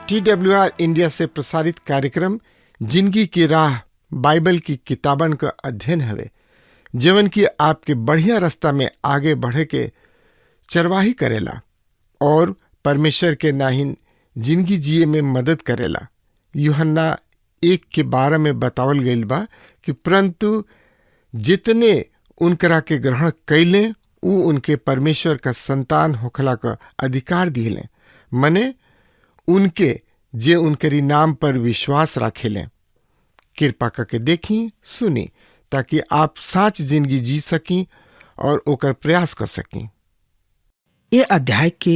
TWR India से प्रसारित कार्यक्रम जिंदगी की राह बाइबल की किताबन का अध्ययन हवे, जीवन की आपके बढ़िया रास्ता में आगे बढ़े के चरवाही करेला और परमेश्वर के नाहिन जिंदगी जिए में मदद करेला। यूहन्ना 1:12 में बतावल गईल बा कि परंतु जितने उनकरा के ग्रहण कैले उ उनके परमेश्वर का संतान होखला का अधिकार दिले, मने उनके जे उनकरी नाम पर विश्वास रखेले। कृपा करके देखी सुनी ताकि आप साच जिंदगी जी सकी और ओकर प्रयास कर सकी। ये अध्याय के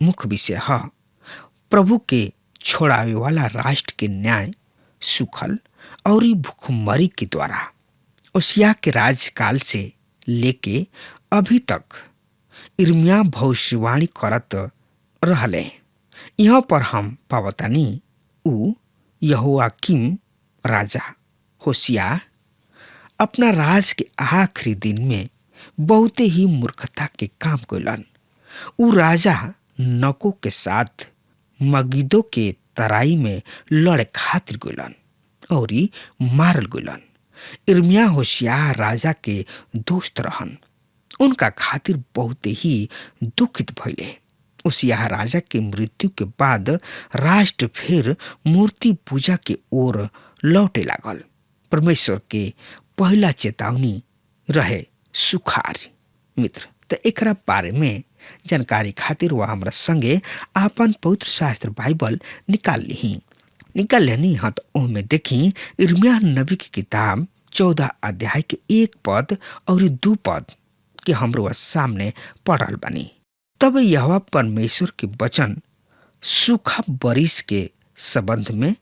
मुख्य विषय है प्रभु के छोड़ावे वाला राष्ट्र के न्याय सुखल और भूखमरी के द्वारा ओसिया के राजकाल से लेके अभी तक इर्मिया भविष्यवाणी करत रहले। यहाँ पर हम पावतानी उ यहोयाकीम राजा होशिया अपना राज के आखिरी दिन में बहुत ही मूर्खता के काम कैलन। उ राजा नको के साथ मगिदो के तराई में लड़े खातिर गइलन और मारल गइलन। इर्मिया होशियार राजा के दोस्त रहन, उनका खातिर बहुत ही दुखित भइले। होशियार राजा के मृत्यु के बाद राष्ट्र फिर मूर्ति पूजा के ओर लौटे लागल। परमेश्वर के पहला चेतावनी रहे सुखार। मित्र, तो एकरा बारे में जानकारी खातिर वह हमरा संगे आपन पवित्र शास्त्र बाइबल निकाल लेनी हाँ। तो ओमे देखी इर्मिया नबी की किताब 14 अध्याय के 1 पद और 2 पद के हमरो सामने पढ़ल बानी। तब यहोवा परमेश्वर के वचन सूखा बरिस के संबंध में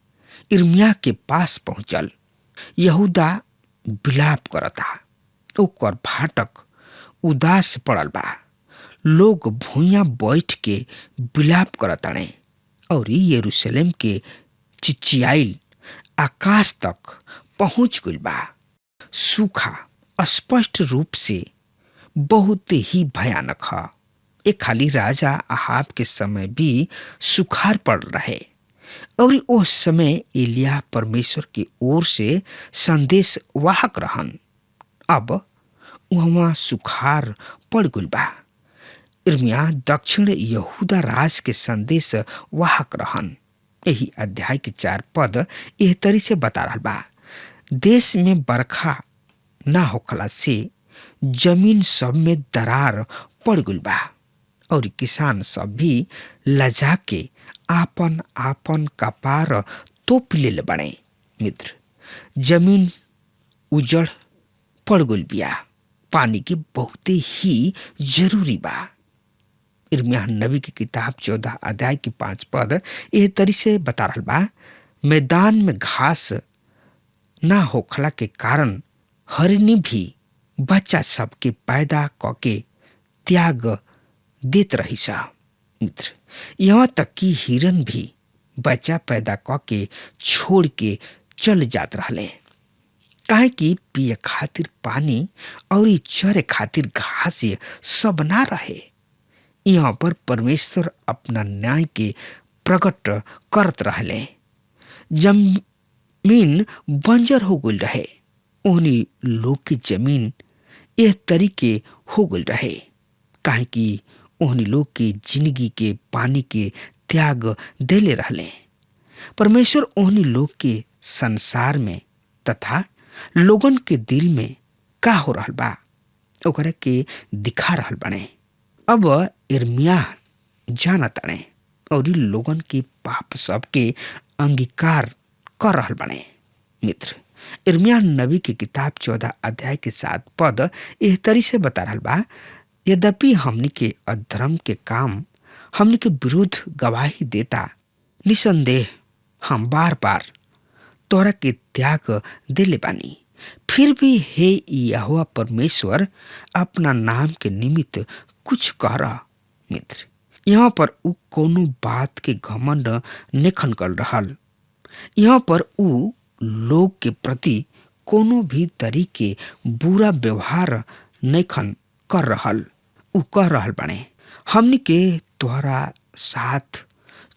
इर्मिया के पास पहुंचल। यहूदा विलाप करता, ओकर फाटक उदास पड़ल बा। लोग भूया बैठ के विलाप करताने और यरूशलेम के चिचियाइल आकाश तक पहुंच गइल बा। सूखा स्पष्ट रूप से बहुत ही भयानक है। एक खाली राजा अहाब के समय भी सुखार पड़ रहे और उस समय एलिया परमेश्वर की ओर से संदेश वाहक रहन। अब वहां सुखार पड़ गइल बा। इर्मिया दक्षिण यहूदा राज के संदेश वाहक रहन। यही अध्याय के 4 पद एह तरी से बता रहा बा। देश में बरखा ना होखला से जमीन सब में दरार पड़ गइल बा और किसान सब भी लजा के आपन आपन कपार तोप ले बने। मित्र, जमीन उजड़ पड़ गइल बिया, पानी के बहुत ही जरूरी बा। इर्मिया नबी की किताब 14 अध्याय की 5 पद यह तरी से बता रहा बा। मैदान में घास ना होखला के कारण हरिणी भी बच्चा सबके पैदा कके त्याग देत रही सा। मित्र, यहाँ तक कि हिरन भी बच्चा पैदा कके छोड़ के चल जात रहले, काहे कि पिए खातिर पानी और चरे खातिर घास सब ना रहे। यहाँ पर परमेश्वर अपना न्याय के प्रकट करत रहले। जमीन बंजर हो गई रहे, उन्हीं लोग की जमीन यह तरीके हो गई रहे, काहे कि उन्हीं लोग के जिंदगी के पानी के त्याग देले रहले। परमेश्वर उन्हीं लोग के संसार में तथा लोगन के दिल में का हो रहल बा ओकरा के दिखा रहल बने। अब इर्मिया जानताने और लोगन के पाप सब के अंगीकार कर रहल बने। मित्र, इर्मिया नबी की किताब 14 अध्याय के 7 पद एह तरी से बता रहल बा। यद्यपि हमनी के अधर्म के काम हमनी के विरुद्ध गवाही देता, निसंदेह हम बार बार तोरा के त्याग देले बानी, फिर भी हे यहोवा परमेश्वर अपना नाम के निमित्त कुछ कर। मित्र, यहाँ पर उ कोनो बात के घमंड नेखन कर रहल। यहाँ पर उ लोग के प्रति कोनो भी तरीके बुरा व्यवहार नेखन कर रहल। उ कह रहल बने, हमनी के तोहरा साथ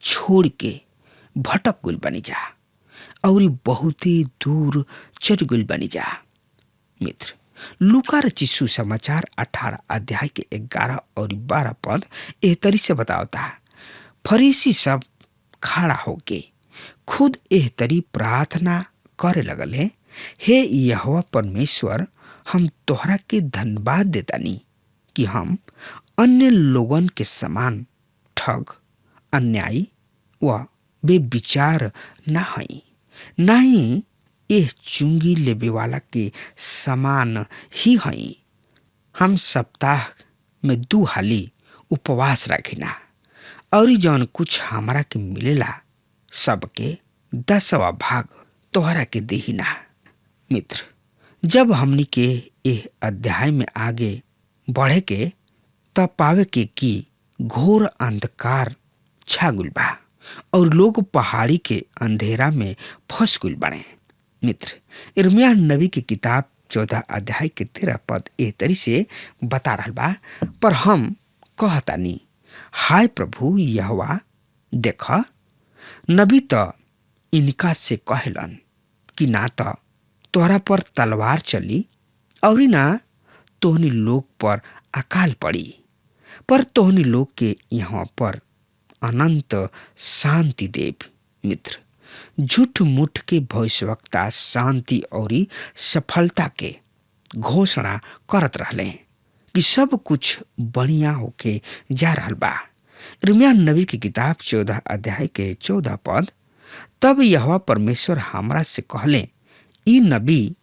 छोड़ के भटक गुल बनी जा और बहुत ही दूर चल गुल बनी जा। मित्र, लूका रचित सुसमाचार 18 अध्याय के 11 और 12 पद एह तरी से बतावता। फरीसी सब खड़ा होके खुद एह तरी प्रार्थना करे लगले, हे यहोवा परमेश्वर, हम तोहरा के धन्यवाद देतानी कि हम अन्य लोगन के समान ठग, अन्यायी व बेविचार ना हई, ना ही एह चुंगी लेबे वाला के समान ही हई। हम सप्ताह में 2 हाली उपवास रखिना और जौन कुछ हमरा के मिलेला सबके 10वां भाग तोहरा के देहिना। मित्र, जब हमनी के एह अध्याय में आगे बढ़े के तब पावे के कि घोर अंधकार छा गुल बा और लोग पहाड़ी के अंधेरा में फंस गुल बने। मित्र, यिर्मयाह नबी की किताब 14 अध्याय के 13 पद एह तरी से बता रहल बा, पर हम कहतानी, हाय प्रभु यहोवा, देख, नबी तो इनका से कहलन कि ना तो तोहरा पर तलवार चली और ना तोहनी लोग पर अकाल पड़ी, पर तोहनी लोग के यहाँ पर अनंत शांति देव। मित्र, झूठ मूठ के भविष्यवक्ता शांति और सफलता के घोषणा करत रहले कि सब कुछ बढ़िया होके जा रहल बा। यिर्मयाह नबी की किताब 14 अध्याय के 14 पद, तब यहोवा परमेश्वर हमरा से कहले, ई नबी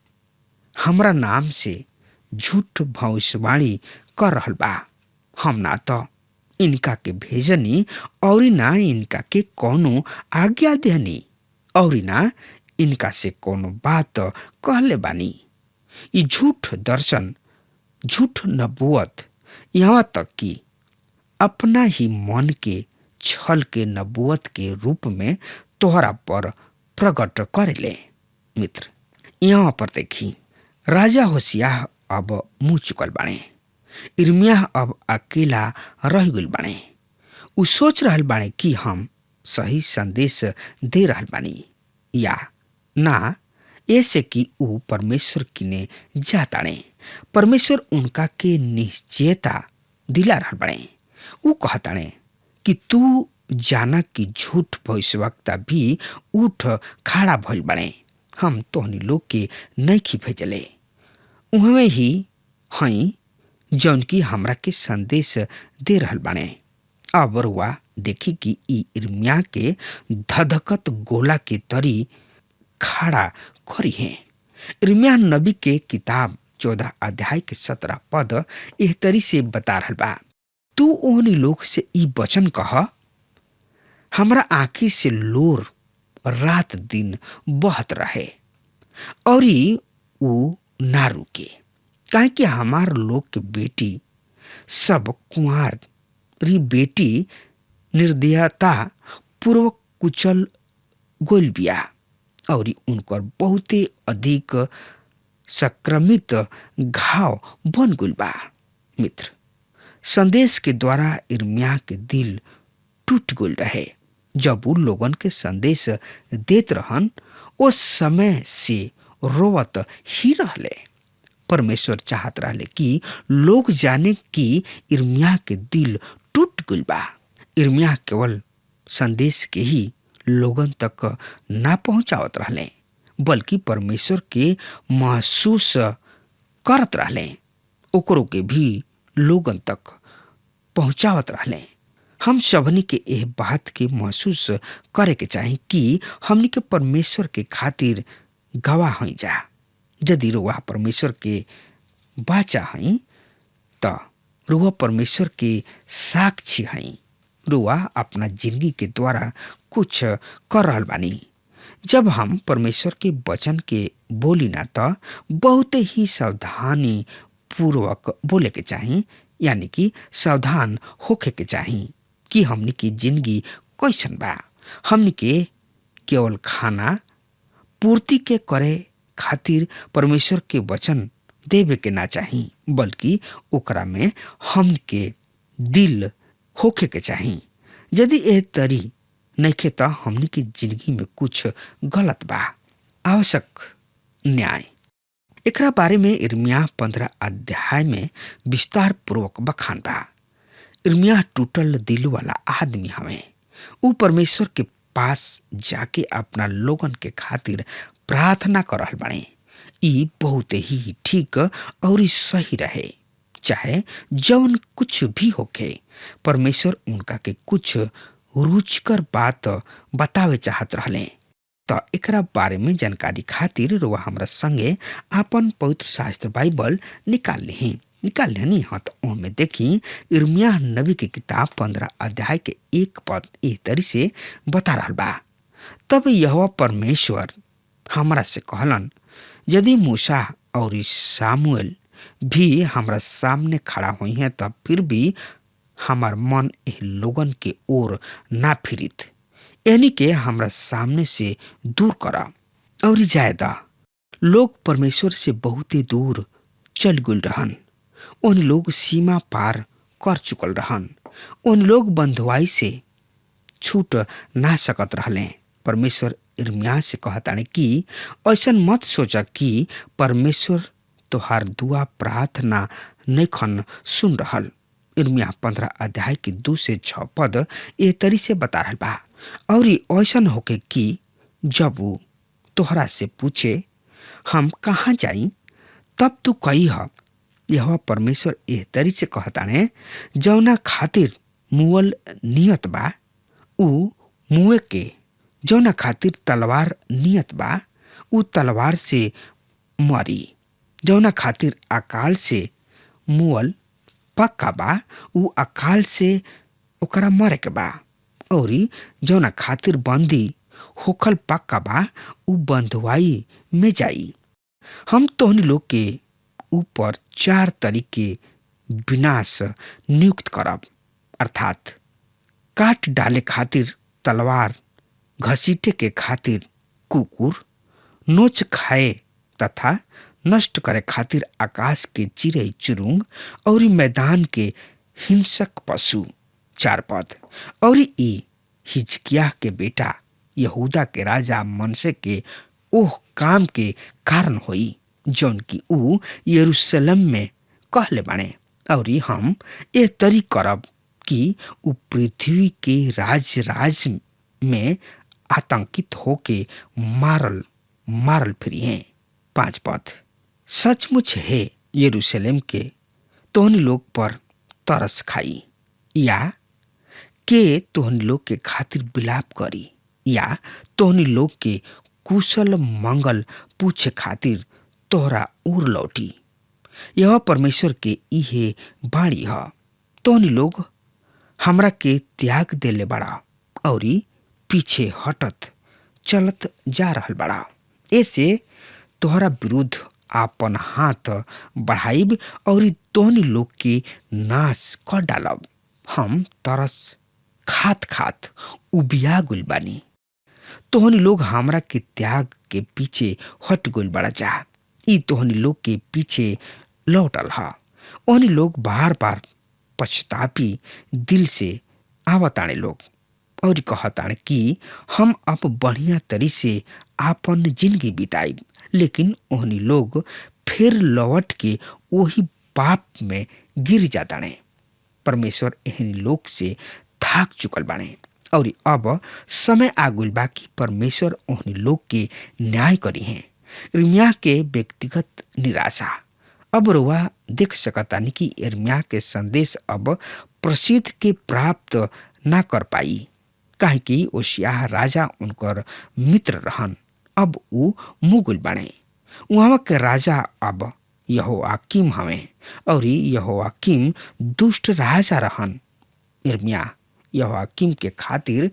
हमरा नाम से झूठ भविष्यवाणी कर रहल बा। हम ना तो इनका के भेजनी और ना इनका के कोनो आज्ञा देनी और ना इनका से कोनो बात कहले बानी। ई झूठ दर्शन, झूठ नबूवत, यहाँ तक कि अपना ही मन के छल के नबूवत के रूप में तोहरा पर प्रकट करेले। मित्र, यहाँ पर देखी, राजा होशियाह अब मुँह चुकल बाणे, यिर्मयाह अब अकेला रह गइल बाणे। उ सोच रहल बाणे कि हम सही संदेश दे रहल बानी या ना, ऐसे कि उ परमेश्वर किने जाताणे। परमेश्वर उनका के निश्चयता दिला रहल बाणे। उ कहताणे कि तू जाना कि झूठ भविष्यवक्ता भी उठ खड़ा भइल बाणे। हम तोहनी लोग के नइखी भेजले, उहवे ही हई जौन की हमरा के संदेश दे रहल बाणे। अब रुआ देखी कि ई यिर्मयाह के धधकत गोला के तरी खड़ा करी है। यिर्मयाह नबी के किताब 14 अध्याय के 17 पद एह तरी से बता रहल बा, तू ओहनी लोग से ई वचन कह, हमरा आँखी से लोर रात दिन बहत रहे और उ ना रुके, काहे कि हमार लोग के बेटी सब कुंवारी बेटी निर्दयता पूर्वक कुचल गोल बिया और उनकर बहुते अधिक संक्रमित घाव बन गुल बा। मित्र, संदेश के द्वारा यिर्मयाह के दिल टूट गुल रहे। जब उ लोगन के संदेश देत रहन, उस समय से रोवत ही रहले। परमेश्वर चाहत रहले कि लोग जाने कि यिर्मयाह के दिल टूट गुल बा। यिर्मयाह केवल संदेश के ही लोगन तक ना पहुंचावत रहले, बल्कि परमेश्वर के महसूस करत रहले, ओकरो के भी लोगन तक पहुंचावत रहले। हम सबनी के एह बात के महसूस करे के चाही कि हमनी के परमेश्वर के खातिर गवाह हई जा। यदि रुआ परमेश्वर के बाचा हई त रुआ परमेश्वर के साक्षी हई। रुआ अपना जिंदगी के द्वारा कुछ कर रहल बानी। जब हम परमेश्वर के वचन के बोली ना तो बहुत ही सावधानी पूर्वक बोले के चाही, यानी कि सावधान होके के चाही कि हमनी की जिंदगी कैसन बा। हमनी के केवल खाना पूर्ति के करे खातिर परमेश्वर के वचन देवे के ना चाही, बल्कि ओकरा में हम के दिल होके के चाही। यदि एह तरी नइखे त हमनी की जिंदगी में कुछ गलत बा। आवश्यक न्याय एकरा बारे में यिर्मयाह 15 अध्याय में विस्तार पूर्वक बखान बा। यिर्मयाह टूटल दिल वाला आदमी हमें। ऊ परमेश्वर के पास जाके अपना लोगन के खातिर प्रार्थना कर रहल बाड़े। ई बहुत ही ठीक और सही रहे। चाहे जौन कुछ भी होखे, परमेश्वर उनका के कुछ रुचिकर बात बतावे चाहत रहले। तो एकरा बारे में जानकारी खातिर रुआ हमरा संगे आपन पवित्र शास्त्र बाइबल निकाल लेनी हाँ। तो ओमे देखी यिर्मयाह नबी की किताब 15 अध्याय के 1 पद ए तरी से बता रहल बा। तब यहोवा परमेश्वर हमरा से कहलन, यदि मूसा और सामुएल भी हमरा सामने खड़ा हुई हैं, तब फिर भी हमार मन एह लोगन के ओर ना फिरित, यानी के हमरा सामने से दूर करा और जायदा। लोग परमेश्वर से बहुत ही दूर चल गुल रहन। उन लोग सीमा पार कर चुकल रहन। उन लोग बंधुआई से छूट ना सकत रहले। परमेश्वर यिर्मयाह से कहताने कि ऐसा मत सोचा कि परमेश्वर तोहार दुआ प्रार्थना नइखन सुन रहल। यिर्मयाह 15 अध्याय के 2 से 6 पद ए तरी से बता रहल बा। और ऐसा होके कि जब वो तोहरा से पूछे हम कहाँ जाई, तब तू कही ह, यह परमेश्वर एह तरी से कहताने, जौना खातिर मुअल नियत बा ऊ मुए के, जौना खातिर तलवार नियत बा ऊ तलवार से मरी, जौना खातिर अकाल से मुअल पक्का बा ऊ अकाल से ओकरा मरे के बा। और जौना खातिर बंदी होखल पक्का बा ऊ बंधुआई में जाई। हम तोहनी लोग के ऊपर 4 तरीके विनाश नियुक्त करब, अर्थात काट डाले खातिर तलवार, घसीटे के खातिर कुकुर, नोच खाए तथा नष्ट करे खातिर आकाश के चिड़ै चुरुंग और मैदान के हिंसक पशु। 4 पद। और ई हिजकिय्याह के बेटा यहूदा के राजा मनसे के ओह काम के कारण होई जौन की ऊ यरूशलेम में कहले बाणे। और हम ए तरी करब कि ऊ पृथ्वी के राज में आतंकित होके मारल फिरी हैं। 5 पद। सचमुच है यरूशलेम के तोहनी लोग पर तरस खाई, या के तोहनी लोग के खातिर विलाप करी, या तोहनी लोग के कुशल मंगल पूछे खातिर तोहरा ओर लौटी। यह परमेश्वर के इहे बाणी ह। तोहनी लोग हमरा के त्याग देले बड़ा और पीछे हटत चलत जा रहल बड़ा। ऐसे तोहरा विरुद्ध आपन हाथ बढ़ाइब और तोहनी लोग के नाश कर डालब। हम तरस खात उबिया गुल बानी। तोहनी लोग हमरा के त्याग के पीछे हट गुल बड़ा जा। ई तोहनी लोग के पीछे लौटल हा। ओहनी लोग बार बार पछतापी दिल से आवताने लोग और कहताने कि हम अब बढ़िया तरी से आपन जिंदगी बिताई, लेकिन ओहनी लोग फिर लौट के वही पाप में गिर जाताने। परमेश्वर एहनी लोग से थाक चुकल बाणे और अब समय आगुल बा कि परमेश्वर ओहनी लोग के न्याय करी हैं। यिर्मयाह के व्यक्तिगत निराशा। अब रुआ देख सकतानी कि यिर्मयाह के संदेश अब प्रसिद्ध के प्राप्त ना कर पाई, काहे कि ओशियाह राजा उनकर मित्र रहन। अब ऊ मुगुल बने। वहाँ के राजा अब यहोयाकीम हवे और यहोयाकीम दुष्ट राजा रहन। यिर्मयाह यहोयाकीम के खातिर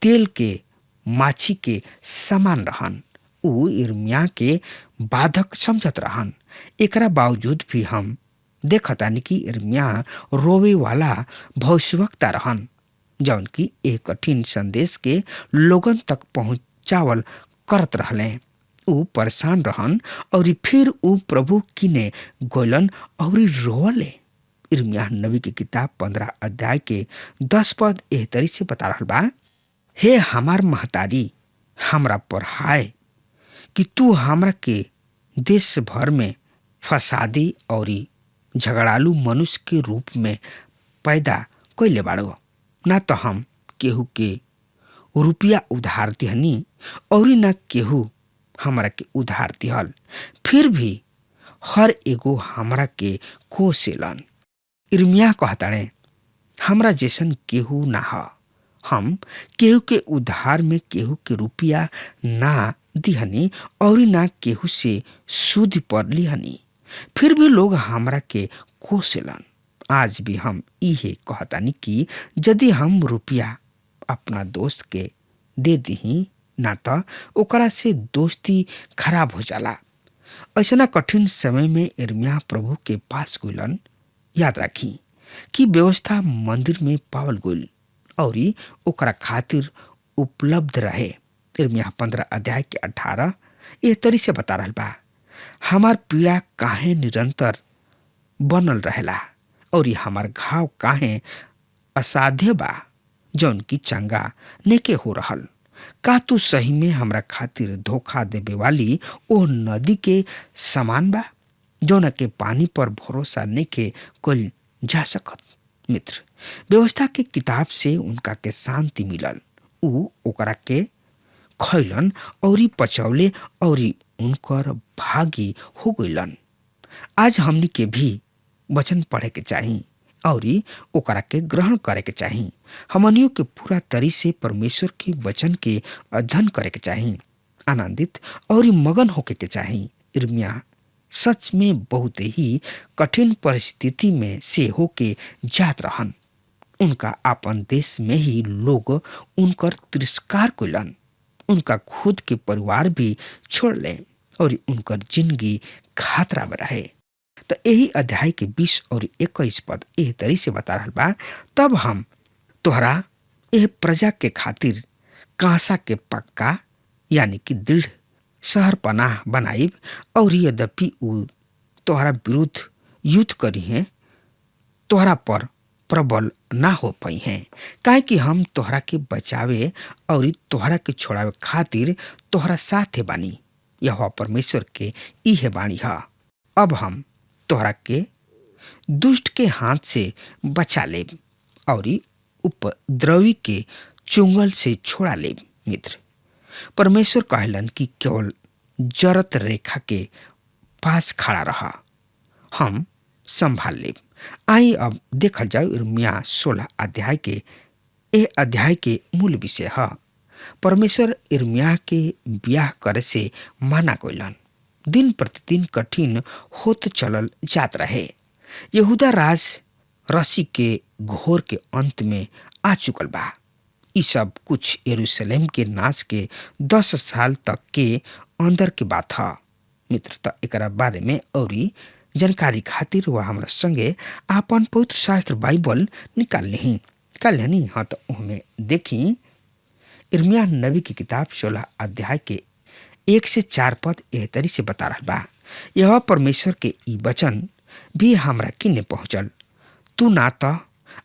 तेल के माछी के समान रहन। ऊ यिर्मयाह के बाधक समझत रहन। एकरा बावजूद भी हम देखतानी कि यिर्मयाह रोवे वाला भविष्यवक्ता रहन, जौन की एक कठिन संदेश के लोगन तक पहुंचावल करत रहले। ऊ परेशान रहन और फिर ऊ प्रभु किने गोलन और रोले। यिर्मयाह नबी की किताब 15 अध्याय के 10 पद एह तरी से बता रहल बा। हे हमार महतारी, हमरा पर हाय कि तू हमरा के देश भर में फसादी और झगड़ालू मनुष्य के रूप में पैदा कैले बाड़ो। ना तो हम केहू के रुपया उधार दिहनी और ना केहू हमरा के उधार दिहल, फिर भी हर एगो हमरा के कोसेलन। इर्मिया कहताड़े, हमरा जैसन केहू ना ह। हम केहू के उधार में केहू के रुपया ना दिहनी और ना केहू से सूद पर लिहनी, फिर भी लोग हमरा के कोसेलन। आज भी हम इहे कहतानी कि यदि हम रुपया अपना दोस्त के दे दीही ना तो ओकरा से दोस्ती खराब हो जाला। ऐसा कठिन समय में इर्मिया प्रभु के पास गइलन। याद राखी कि व्यवस्था मंदिर में पावल गइल और ओकरा खातिर उपलब्ध रहे। इर्मिया 15 अध्याय के 18 एह तरी से बता रहल बा, हमार पीड़ा काहे निरंतर बनल रहेला और हमार घाव काहे असाध्य बा, जौन की चंगा नेके हो रहल। का तू सही में हमरा खातिर धोखा देवे वाली ओ नदी के समान बा, जौन के पानी पर भरोसा नेके कल जा सकत। मित्र, व्यवस्था के किताब से उनका के शांति मिलल। ऊ ओकरा के खैलन और पचौले और उनकर भागी हो गइलन। आज हमनी के भी वचन पढ़े के चाही और ओकरा के ग्रहण करे के चाही। हमनियों के पूरा तरी से परमेश्वर के वचन के अध्ययन करे के चाही, आनंदित और मगन होके के चाही। इर्मिया सच में बहुत ही कठिन परिस्थिति में से होके जात रहन। उनका अपन देश में ही लोग उनकर तिरस्कार कइलन। उनका खुद के परिवार भी छोड़ ले और उनकर जिंदगी खतरा में रहे। तो यही अध्याय के 20 और 21 पद एह तरी से बता रहल बा, तब हम तोहरा एह प्रजा के खातिर कांसा के पक्का यानी कि दृढ़ शहर पनाह बनाइब और यद्यपि ऊ तोहरा विरुद्ध युद्ध करी है, तोहरा पर प्रबल ना हो पाई हैं। काहे कि हम तोहरा के बचावे और तोहरा के छोड़ावे खातिर तोहरा साथे बानी। यहोवा परमेश्वर के इहे बाणी है। अब हम तोहरा के दुष्ट के हाथ से बचा लेब और उपद्रवी के चुंगल से छोड़ा लेब। मित्र, परमेश्वर कहलन कि केवल जरत रेखा के पास खड़ा रहा, हम संभाल लेब। आई अब देखल जाओ इर्मिया 16 अध्याय के ए अध्याय के मूल विषय है। परमेश्वर इर्मिया के ब्याह करे से माना कइलन। दिन प्रतिदिन कठिन होत चलल जात रहे। यहूदा राज रसी के घोर के अंत में आ चुकल बा। ई सब कुछ यरूशलेम के नाश के 10 साल तक के अंदर के बात है। मित्र, त एकरा बारे में और जानकारी खातिर वह हमरा संगे आपन पवित्र शास्त्र बाइबल निकाल लेनी। हाँ, तो उहमें देखी इर्मिया नबी की किताब 16 अध्याय के 1 से 4 पद एह तरी से बता रहा बा, यह परमेश्वर के ई वचन भी हमरा किने पहुंचल। तू ना तो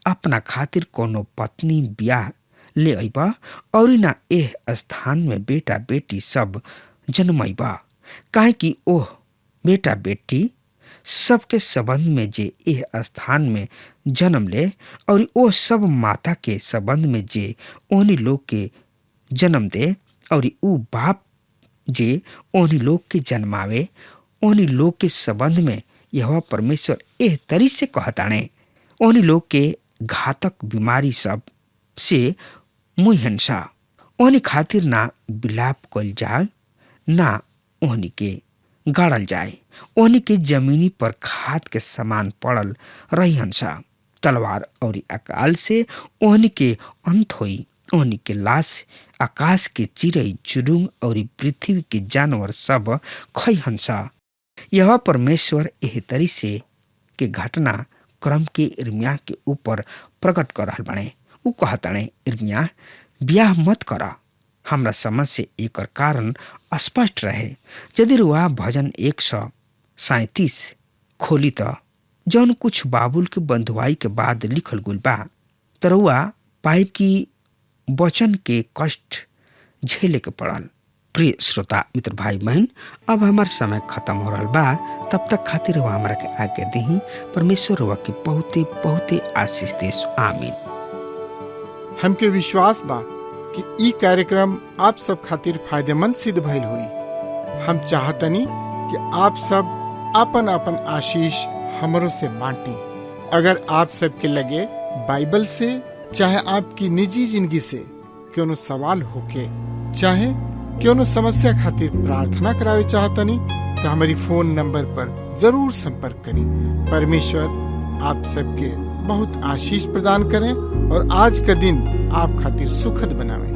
अपना खातिर कोनो पत्नी ब्याह ले अइबा और ना एह स्थान में बेटा बेटी सब जन्मइबा, काहे कि ओह बेटा बेटी सबके संबंध में जे एह स्थान में जन्म ले और ओ सब माता के संबंध में जे ओनी लोग के जन्म दे और ऊ बाप जे ओनी लोग के जन्मावे, ओनी लोग के संबंध में यहोवा परमेश्वर एह तरी से कहताणे, ओनी लोग के घातक बीमारी सब से मुहिंसा, ओनी खातिर ना विलाप कल जाए, ना ओहनी के गाड़ल जाए। ओहनी के जमीनी पर खाद के समान पड़ल रही हंसा। तलवार और अकाल से ओहनी के अंत होई। ओहनी के लाश आकाश के चिड़ई चुरुंग और पृथ्वी के जानवर सब खई हंसा। यह परमेश्वर एह तरी से के घटना क्रम के इर्मिया के ऊपर प्रकट कर रहल बने। ऊ कहताणे, इर्मिया ब्याह मत करा। हमरा समझ से एक कारण स्पष्ट रहे। यदि रुआ भजन 137 खोली तो जौन कुछ बाबुल के बंधुआई के बाद लिखल गुल बा, तरुआ पाइप की वचन के कष्ट झेले के पड़ल। प्रिय श्रोता मित्र भाई बहन, अब हमार समय खत्म हो रहा बा। तब तक खातिर वह हमारा के आज्ञा दी। परमेश्वर वह की बहुते बहुते आशीष देश। आमीन। हमके विश्वास बा कि ई कार्यक्रम आप सब खातिर फायदेमंद सिद्ध भइल हुई। हम चाहतनी कि आप सब आपन आपन आशीष हमरों से बांटी। अगर आप सबके लगे बाइबल से चाहे आपकी निजी जिंदगी से क्यों सवाल होके चाहे क्यों समस्या खातिर प्रार्थना करावे चाहतनी तो हमारी फोन नंबर पर जरूर संपर्क करें। परमेश्वर आप सबके बहुत आशीष प्रदान करें और आज का दिन आप खातिर सुखद बनावे।